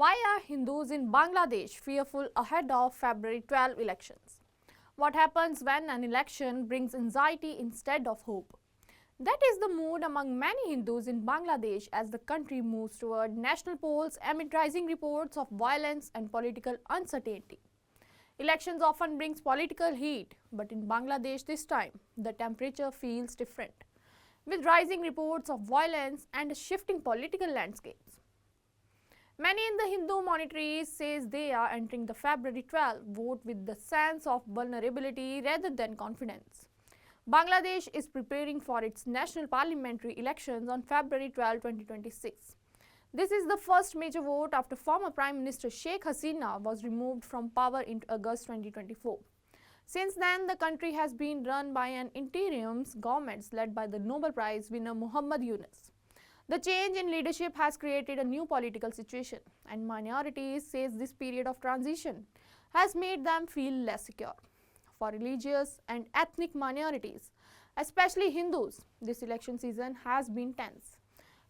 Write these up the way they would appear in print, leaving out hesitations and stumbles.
Why are Hindus in Bangladesh fearful ahead of February 12 elections? What happens when an election brings anxiety instead of hope? That is the mood among many Hindus in Bangladesh as the country moves toward national polls amid rising reports of violence and political uncertainty. Elections often brings political heat, but in Bangladesh this time, the temperature feels different, with rising reports of violence and shifting political landscapes. Many in the Hindu monarchies says they are entering the February 12 vote with the sense of vulnerability rather than confidence. Bangladesh is preparing for its national parliamentary elections on February 12, 2026. This is the first major vote after former Prime Minister Sheikh Hasina was removed from power in August 2024. Since then, the country has been run by an interim government led by the Nobel Prize winner Muhammad Yunus. The change in leadership has created a new political situation, and minorities says this period of transition has made them feel less secure. For religious and ethnic minorities, especially Hindus, this election season has been tense.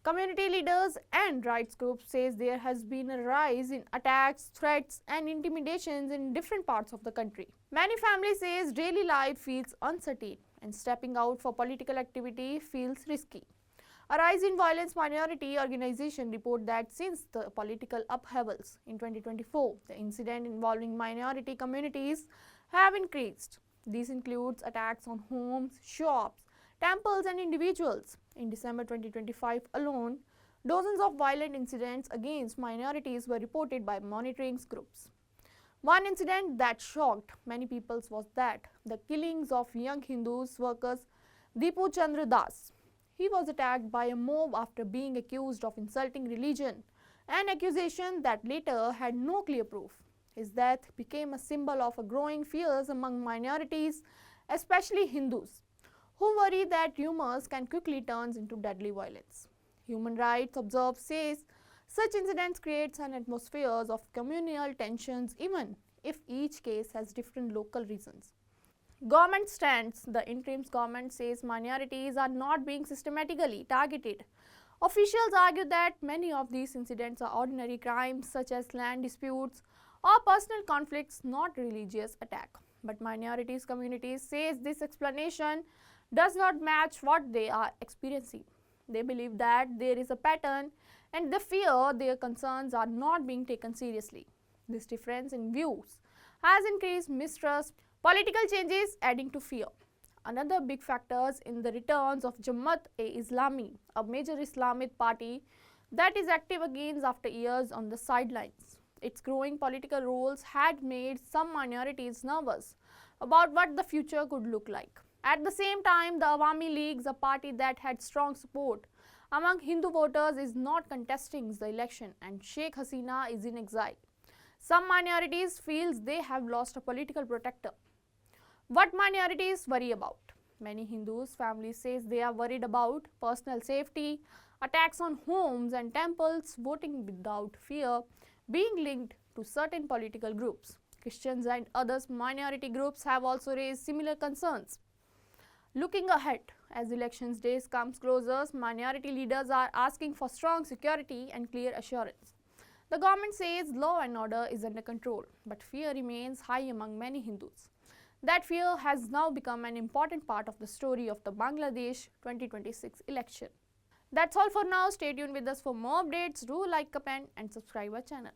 Community leaders and rights groups says there has been a rise in attacks, threats and intimidations in different parts of the country. Many families says daily life feels uncertain and stepping out for political activity feels risky. A rise in violence minority organization report that since the political upheavals in 2024, the incident involving minority communities have increased. These includes attacks on homes, shops, temples and individuals. In December 2025 alone, dozens of violent incidents against minorities were reported by monitoring groups. One incident that shocked many people was that the killings of young Hindus workers Deepu Chandra Das. He was attacked by a mob after being accused of insulting religion, an accusation that later had no clear proof. His death became a symbol of a growing fears among minorities, especially Hindus, who worry that rumors can quickly turn into deadly violence. Human rights observers says such incidents creates an atmosphere of communal tensions even if each case has different local reasons. Government stands. The interim government says minorities are not being systematically targeted. Officials argue that many of these incidents are ordinary crimes such as land disputes or personal conflicts, not religious attack. But minorities communities says this explanation does not match what they are experiencing. They believe that there is a pattern and they fear their concerns are not being taken seriously. This difference in views has increased mistrust. Political changes adding to fear. Another big factor in the returns of Jamaat-e-Islami, a major Islamic party that is active again after years on the sidelines. Its growing political roles had made some minorities nervous about what the future could look like. At the same time, the Awami League, a party that had strong support among Hindu voters, is not contesting the election and Sheikh Hasina is in exile. Some minorities feel they have lost a political protector. What minorities worry about? Many Hindus families says they are worried about personal safety, attacks on homes and temples, voting without fear, being linked to certain political groups. Christians and other minority groups have also raised similar concerns. Looking ahead, as elections days comes closer, minority leaders are asking for strong security and clear assurance. The government says law and order is under control, but fear remains high among many Hindus. That fear has now become an important part of the story of the Bangladesh 2026 election. That's all for now. Stay tuned with us for more updates. Do like, comment and subscribe our channel.